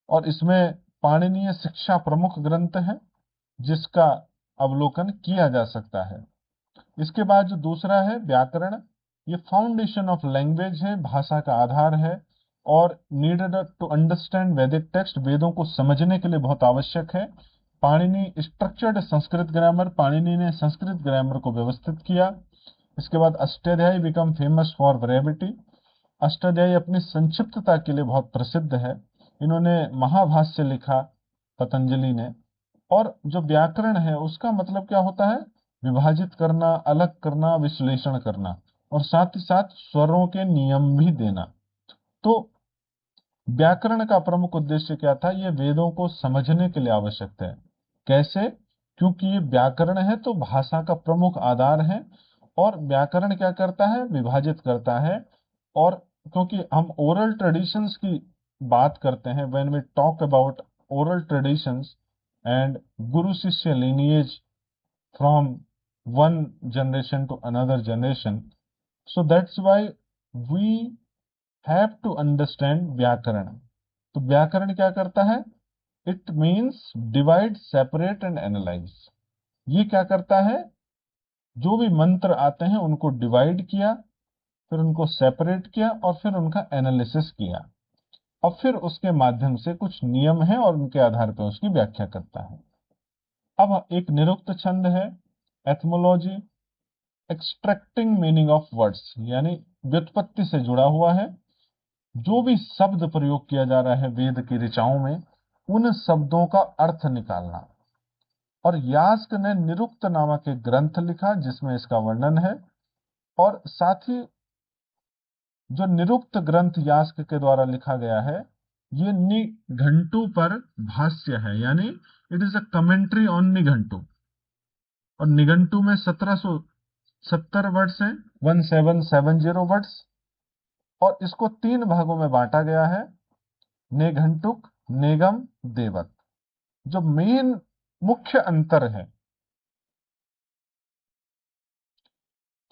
Speaker 1: और इसमें पाणिनीय शिक्षा प्रमुख ग्रंथ है जिसका अवलोकन किया जा सकता है। इसके बाद जो दूसरा है व्याकरण, ये फाउंडेशन ऑफ लैंग्वेज है, भाषा का आधार है और नीडेड टू अंडरस्टैंड वैदिक टेक्स्ट, वेदों को समझने के लिए बहुत आवश्यक है। पाणिनि स्ट्रक्चर्ड संस्कृत ग्रामर, पाणिनि ने संस्कृत ग्रामर को व्यवस्थित किया। इसके बाद Ashtadhyayi become famous for brevity, Ashtadhyayi अपनी संक्षिप्तता के लिए बहुत प्रसिद्ध है। इन्होंने महाभाष्य लिखा पतंजलि ने। और जो व्याकरण है उसका मतलब क्या होता है? विभाजित करना, अलग करना, विश्लेषण करना और साथ ही साथ स्वरों के नियम भी देना। तो व्याकरण का प्रमुख उद्देश्य क्या था? ये वेदों को समझने के लिए आवश्यक है। कैसे? क्योंकि ये व्याकरण है तो भाषा का प्रमुख आधार है और व्याकरण क्या करता है? विभाजित करता है। और क्योंकि हम ओरल ट्रेडिशंस की बात करते हैं, when we talk about oral traditions and guru shishya lineage from one generation to another generation, so that's why we have to understand व्याकरण। तो व्याकरण क्या करता है? It means divide, separate and analyse. ये क्या करता है? जो भी मंत्र आते हैं उनको डिवाइड किया, फिर उनको सेपरेट किया और फिर उनका एनालिसिस किया और फिर उसके माध्यम से कुछ नियम है और उनके आधार पर उसकी व्याख्या करता है। अब एक निरुक्त छंद है, एथमोलॉजी, एक्सट्रैक्टिंग मीनिंग ऑफ वर्ड्स, यानी व्युत्पत्ति से जुड़ा हुआ है। जो भी शब्द प्रयोग किया जा रहा है वेद की ऋचाओं में, उन शब्दों का अर्थ निकालना। और यास्क ने निरुक्त नामक एक ग्रंथ लिखा जिसमें इसका वर्णन है। और साथ ही जो निरुक्त ग्रंथ यास्क के द्वारा लिखा गया है, ये निघंटु पर भाष्य है, यानी it is a commentary on Nighantu. और निघंटु में 1770 वर्ड्स हैं, 1770 वर्ड्स। और इसको 3 भागों में बांटा गया है, निघंटुक, निगम, देवत। जो मेन मुख्य अंतर है,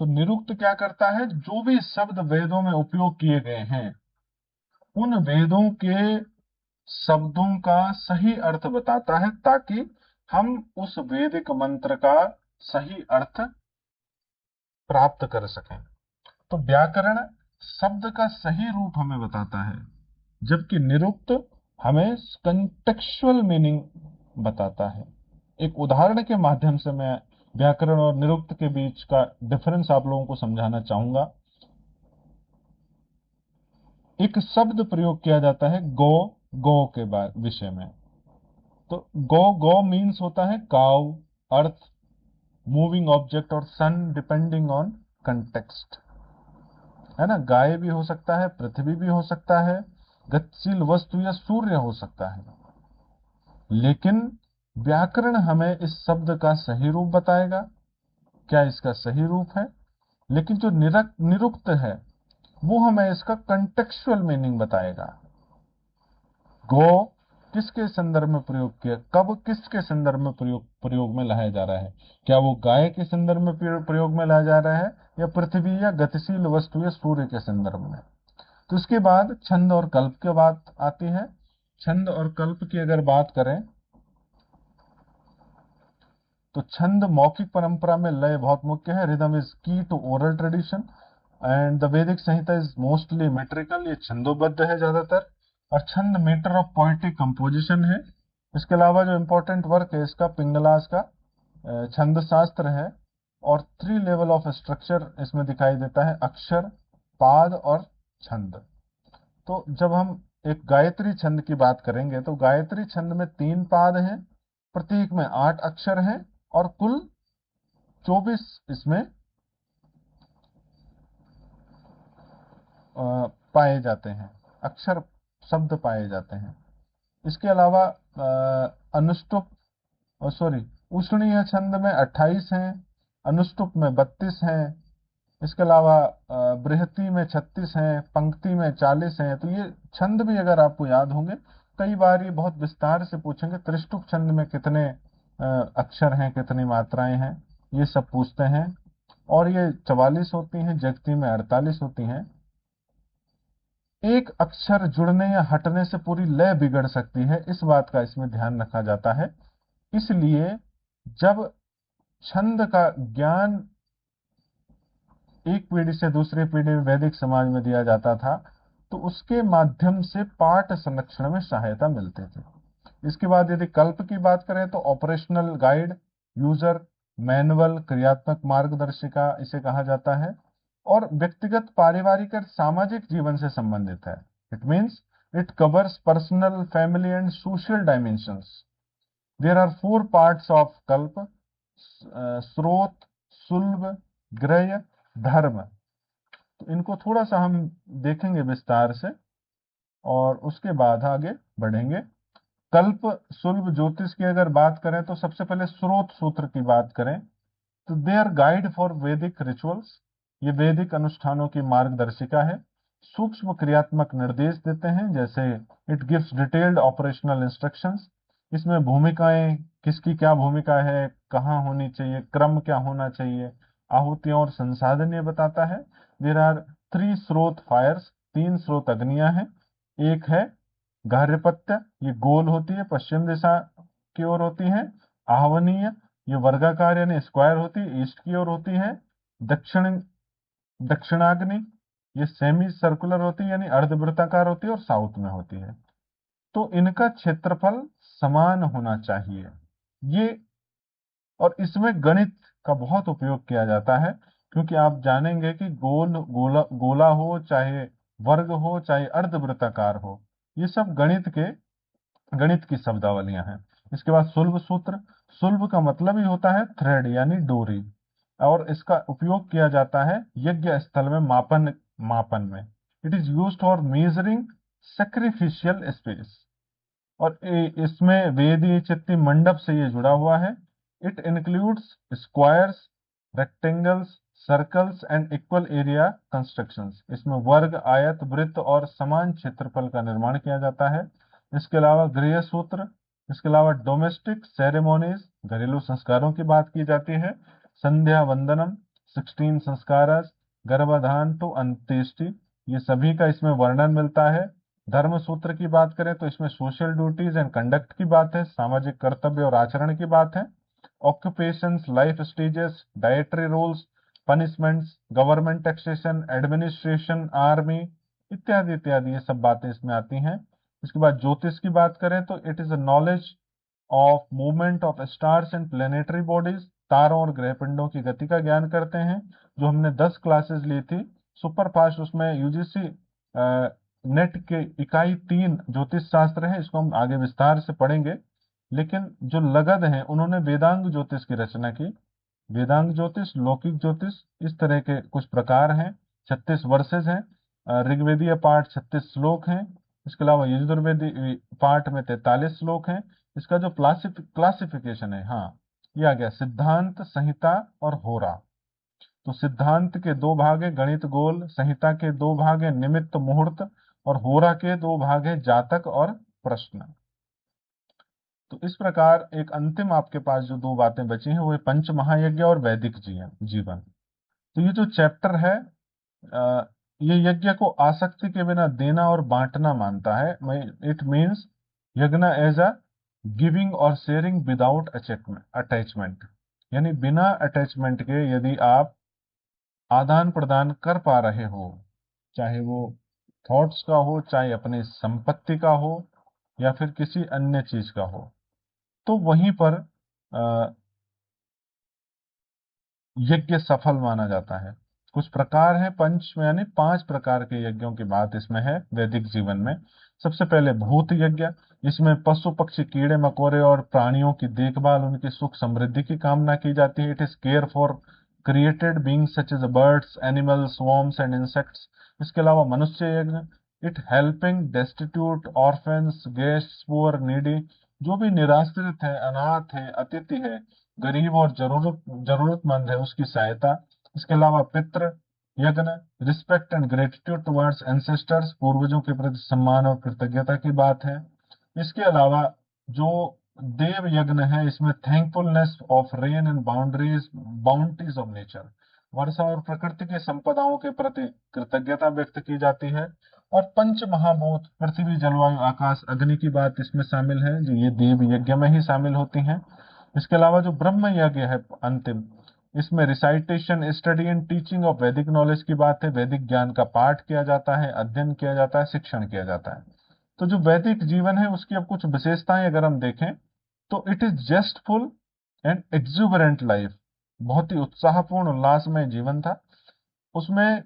Speaker 1: तो निरुक्त क्या करता है? जो भी शब्द वेदों में उपयोग किए गए हैं उन वेदों के शब्दों का सही अर्थ बताता है ताकि हम उस वैदिक मंत्र का सही अर्थ प्राप्त कर सकें। तो व्याकरण शब्द का सही रूप हमें बताता है, जबकि निरुक्त हमें कंटेक्चुअल मीनिंग बताता है। एक उदाहरण के माध्यम से मैं व्याकरण और निरुक्त के बीच का डिफरेंस आप लोगों को समझाना चाहूंगा। एक शब्द प्रयोग किया जाता है गो, गो के विषय में। तो गो, गो मीन्स होता है काउ, अर्थ, मूविंग ऑब्जेक्ट और सन डिपेंडिंग ऑन कंटेक्स्ट, है ना। गाय भी हो सकता है, पृथ्वी भी हो सकता है, गतिशील वस्तु या सूर्य हो सकता है। लेकिन व्याकरण हमें इस शब्द का सही रूप बताएगा, क्या इसका सही रूप है। लेकिन जो निरुक्त है वो हमें इसका कंटेक्चुअल मीनिंग बताएगा। गो किसके संदर्भ में प्रयोग किया, कब, किसके संदर्भ में प्रयोग में लाया जा रहा है? क्या वो गाय के संदर्भ में प्रयोग में लाया जा रहा है या पृथ्वी या गतिशील वस्तु या सूर्य के संदर्भ में? तो इसके बाद छंद और कल्प की बात आती है। छंद और कल्प की अगर बात करें तो छंद मौखिक परंपरा में लय बहुत मुख्य है। Rhythm is key to oral tradition and the Vedic Samhita is mostly metrical, ये छंदोबद्ध है ज्यादातर। और छंद मैटर ऑफ पोएटिक कंपोजिशन है। इसके अलावा जो इंपॉर्टेंट वर्क है इसका पिंगलास का छंद शास्त्र है। और 3 लेवल ऑफ स्ट्रक्चर इसमें दिखाई देता है, अक्षर, पाद और छंद। तो जब हम एक गायत्री छंद की बात करेंगे तो गायत्री छंद में 3 पाद हैं, प्रत्येक में 8 अक्षर हैं और कुल 24 इसमें पाए जाते हैं, अक्षर शब्द पाए जाते हैं। इसके अलावा अनुष्टुप सॉरी उष्णीय छंद में 28 हैं, अनुष्टुप में 32 हैं। इसके अलावा बृहति में 36 हैं, पंक्ति में 40 हैं। तो ये छंद भी अगर आपको याद होंगे, कई बार ये बहुत विस्तार से पूछेंगे त्रिष्टुप छंद में कितने अक्षर हैं, कितनी मात्राएं हैं, ये सब पूछते हैं। और ये 44 होती हैं, जगती में 48 होती हैं। एक अक्षर जुड़ने या हटने से पूरी लय बिगड़ सकती है, इस बात का इसमें ध्यान रखा जाता है। इसलिए जब छंद का ज्ञान एक पीढ़ी से दूसरी पीढ़ी में वैदिक समाज में दिया जाता था, तो उसके माध्यम से पाठ संरक्षण में सहायता मिलती थी। इसके बाद यदि कल्प की बात करें तो ऑपरेशनल गाइड, यूजर मैनुअल, क्रियात्मक मार्गदर्शिका इसे कहा जाता है, और व्यक्तिगत, पारिवारिक और सामाजिक जीवन से संबंधित है। It means it covers personal, family and social dimensions. There are 4 parts of Kalpa: स्रोत, सुलभ, ग्रय, धर्म। तो इनको थोड़ा सा हम देखेंगे विस्तार से और उसके बाद आगे बढ़ेंगे। कल्प, सुलभ, ज्योतिष की अगर बात करें तो सबसे पहले स्रोत सूत्र की बात करें तो दे आर गाइड फॉर वैदिक रिचुअल्स। ये वैदिक अनुष्ठानों की मार्गदर्शिका है। सूक्ष्म क्रियात्मक निर्देश देते हैं, जैसे it gives detailed operational instructions. इसमें भूमिकाएं, किसकी क्या भूमिका है, कहाँ होनी चाहिए, क्रम क्या होना चाहिए, आहुतियां और संसाधन ये बताता है। देर आर 3 स्रोत फायर्स, 3 स्रोत अग्नियां हैं। एक है गार्हपत्य, ये गोल होती है, पश्चिम दिशा की ओर होती है। आहवनीय, ये वर्गाकार यानी स्क्वायर होती है, ईस्ट की ओर होती है। दक्षिणाग्नि, ये सेमी सर्कुलर होती है यानी अर्धवृत्ताकार होती है और साउथ में होती है। तो इनका क्षेत्रफल समान होना चाहिए। ये, और इसमें गणित का बहुत उपयोग किया जाता है, क्योंकि आप जानेंगे कि गोला हो, चाहे वर्ग हो, चाहे अर्धवृत्ताकार हो, ये सब गणित की शब्दावलियां हैं। इसके बाद सुलभ सूत्र। सुलभ का मतलब ही होता है थ्रेड यानी डोरी, और इसका उपयोग किया जाता है यज्ञ स्थल में मापन में। It is used for measuring sacrificial space, और इसमें वेदी चित्ती मंडप से ये जुड़ा हुआ है। It includes squares, rectangles, circles and equal area constructions. इसमें वर्ग, आयत, वृत्त और समान क्षेत्रफल का निर्माण किया जाता है। इसके अलावा गृह सूत्र, इसके अलावा डोमेस्टिक सेरेमोनीज, घरेलू संस्कारों की बात की जाती है। संध्या वंदनम, 16 संस्कार, गर्भाधान टू अंत्येष्टि, ये सभी का इसमें वर्णन मिलता है। धर्म सूत्र की बात करें तो इसमें सोशल ड्यूटीज एंड कंडक्ट की बात है, सामाजिक कर्तव्य और आचरण की बात है। Occupations, life stages, dietary rules, punishments, government taxation, administration, army इत्यादि इत्यादि, ये सब बातें इसमें आती हैं। इसके बाद ज्योतिष की बात करें तो it is a knowledge of movement of stars and planetary bodies, तारों और ग्रह पिंडों की गति का ज्ञान करते हैं। जो हमने 10 क्लासेस ली थी सुपर फास्ट, उसमें यूजीसी नेट के इकाई 3 ज्योतिष शास्त्र है, इसको हम आगे विस्तार से पढ़ेंगे। लेकिन जो लगध हैं उन्होंने वेदांग ज्योतिष की रचना की। वेदांग ज्योतिष, लौकिक ज्योतिष, इस तरह के कुछ प्रकार हैं। 36 वर्सेज हैं। ऋग्वेदीय पाठ 36 श्लोक हैं। इसके अलावा यजुर्वेदी पाठ में 43 श्लोक हैं। इसका जो क्लासिफिकेशन है, हाँ, ये आ गया सिद्धांत, संहिता और होरा। तो सिद्धांत के 2 भाग है गणित गोल, संहिता के 2 भाग है निमित्त मुहूर्त, और होरा के 2 भाग है जातक और प्रश्न। तो इस प्रकार एक अंतिम आपके पास जो 2 बातें बची हैं वो है पंच महायज्ञ और वैदिक जीवन। तो ये जो चैप्टर है, ये यज्ञ को आसक्ति के बिना देना और बांटना मानता है। इट मीन्स यज्ञ एज अ गिविंग और शेयरिंग विदाउट अटैचमेंट, यानी बिना अटैचमेंट के यदि आप आदान प्रदान कर पा रहे हो, चाहे वो थॉट्स का हो, चाहे अपनी संपत्ति का हो, या फिर किसी अन्य चीज का हो, तो वहीं पर यज्ञ सफल माना जाता है। कुछ प्रकार है पंच में, यानी 5 प्रकार के यज्ञों की बात इसमें है वैदिक जीवन में। सबसे पहले भूत यज्ञ, इसमें पशु पक्षी, कीड़े मकोड़े और प्राणियों की देखभाल, उनकी सुख समृद्धि की कामना की जाती है। It is care for created beings such as birds, animals, worms and insects. इसके अलावा मनुष्य यज्ञ, it helping destitute, orphans, guests, poor, needy, जो भी निराश्रित है, अनाथ है, अतिथि है, गरीब और जरूरतमंद है, उसकी सहायता। इसके अलावा पितृ यज्ञ, respect and gratitude towards ancestors, पूर्वजों के प्रति सम्मान और कृतज्ञता की बात है। इसके अलावा जो देव यज्ञ है, इसमें thankfulness of rain and boundaries bounties of nature, वर्षा और प्रकृति के संपदाओं के प्रति कृतज्ञता व्यक्त की जाती है। और पंच महाभूत पृथ्वी, जलवायु, आकाश, अग्नि की बात इसमें शामिल है, जो ये देव यज्ञ में ही शामिल होती हैं। इसके अलावा जो ब्रह्म यज्ञ है अंतिम, इसमें recitation, study and teaching of वैदिक नॉलेज की बात है। वैदिक ज्ञान का पाठ किया जाता है, अध्ययन किया जाता है, शिक्षण किया जाता है। तो जो वैदिक जीवन है उसकी अब कुछ विशेषताएं अगर हम देखें तो it is zestful and exuberant life. बहुत ही उत्साहपूर्ण, उल्लासमय जीवन था। उसमें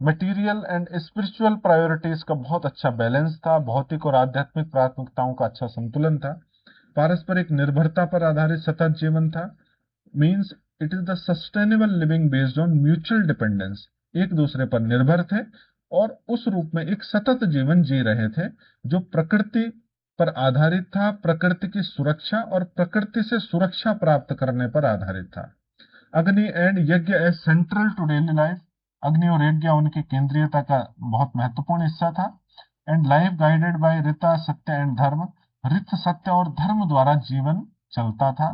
Speaker 1: मटेरियल एंड स्पिरिचुअल प्रायोरिटीज का बहुत अच्छा बैलेंस था। भौतिक और आध्यात्मिक प्राथमिकताओं का अच्छा संतुलन था। पारस्परिक निर्भरता पर आधारित सतत जीवन था। Means it is the sustainable living based on mutual dependence. एक दूसरे पर निर्भर थे और उस रूप में एक सतत जीवन जी रहे थे जो प्रकृति पर आधारित था, प्रकृति की सुरक्षा और प्रकृति से सुरक्षा प्राप्त करने पर आधारित था। Agni and yajna as central to daily life. अग्नि और यज्ञ उनकी केंद्रीयता का बहुत महत्वपूर्ण हिस्सा था। एंड लाइफ गाइडेड बाय ऋता, सत्य एंड धर्म। ऋत, सत्य और धर्म द्वारा जीवन चलता था।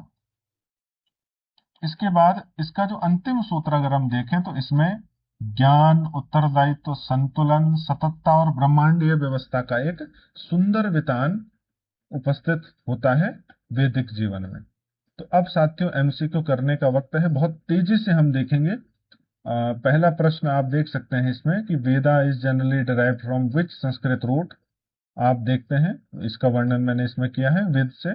Speaker 1: इसके बाद इसका जो अंतिम सूत्र अगर हम देखें तो इसमें ज्ञान, उत्तरदायित्व, संतुलन, सततता और ब्रह्मांडीय व्यवस्था का एक सुंदर वितान उपस्थित होता है वैदिक जीवन में। तो अब साथियों एमसीक्यू करने का वक्त है। बहुत तेजी से हम देखेंगे। पहला प्रश्न आप देख सकते हैं इसमें कि Veda is generally derived from which Sanskrit root. आप देखते हैं इसका वर्णन मैंने इसमें किया है वेद से।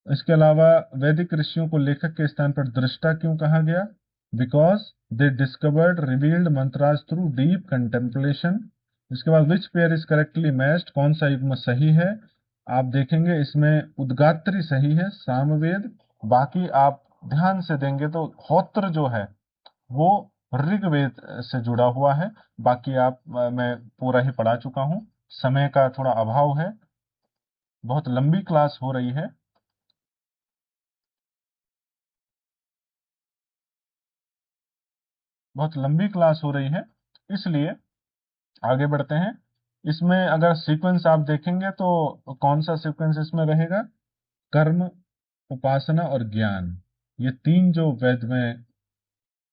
Speaker 1: इसके अलावा वैदिक ऋषियों को लेखक के स्थान पर दृष्टा क्यों कहा गया? Because they discovered revealed mantras through deep contemplation. इसके बाद which pair is correctly matched, कौन सा युग्म सही है? आप देखेंगे इसमें उद्गात्री सही है, सामवेद। बाकी आप ध्यान से देंगे तो होत्र जो है वो ऋग्वेद से जुड़ा हुआ है। बाकी आप मैं पूरा ही पढ़ा चुका हूं, समय का थोड़ा अभाव है, बहुत लंबी क्लास हो रही है। बहुत लंबी क्लास हो रही है, इसलिए आगे बढ़ते हैं। इसमें अगर सीक्वेंस आप देखेंगे तो कौन सा सीक्वेंस इसमें रहेगा? कर्म, उपासना और ज्ञान, ये तीन जो वेद में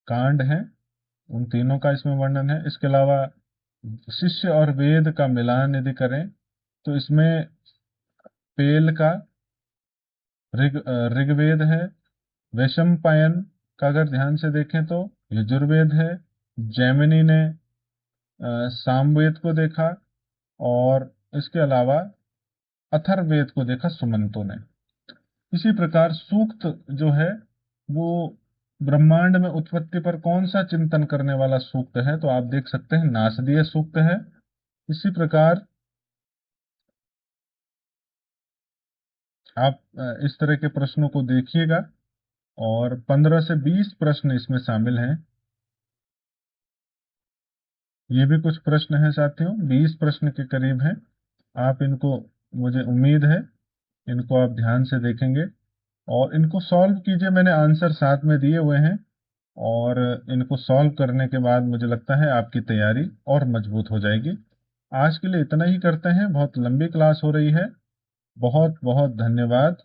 Speaker 1: कांड हैं उन तीनों का इसमें वर्णन है। इसके अलावा शिष्य और वेद का मिलान यदि करें तो इसमें पेल का ऋग्वेद है। वैशंपायन का अगर ध्यान से देखें तो यजुर्वेद है। जैमिनी ने सामवेद को देखा और इसके अलावा अथर्ववेद को देखा सुमंतों ने। इसी प्रकार सूक्त जो है वो ब्रह्मांड में उत्पत्ति पर कौन सा चिंतन करने वाला सूक्त है? तो आप देख सकते हैं नासदीय सूक्त है। इसी प्रकार आप इस तरह के प्रश्नों को देखिएगा और 15 से 20 प्रश्न इसमें शामिल हैं। ये भी कुछ प्रश्न हैं साथियों, 20 प्रश्न के करीब हैं। आप इनको, मुझे उम्मीद है इनको आप ध्यान से देखेंगे और इनको सॉल्व कीजिए। मैंने आंसर साथ में दिए हुए हैं और इनको सॉल्व करने के बाद मुझे लगता है आपकी तैयारी और मजबूत हो जाएगी। आज के लिए इतना ही करते हैं, बहुत लंबी क्लास हो रही है। बहुत बहुत धन्यवाद।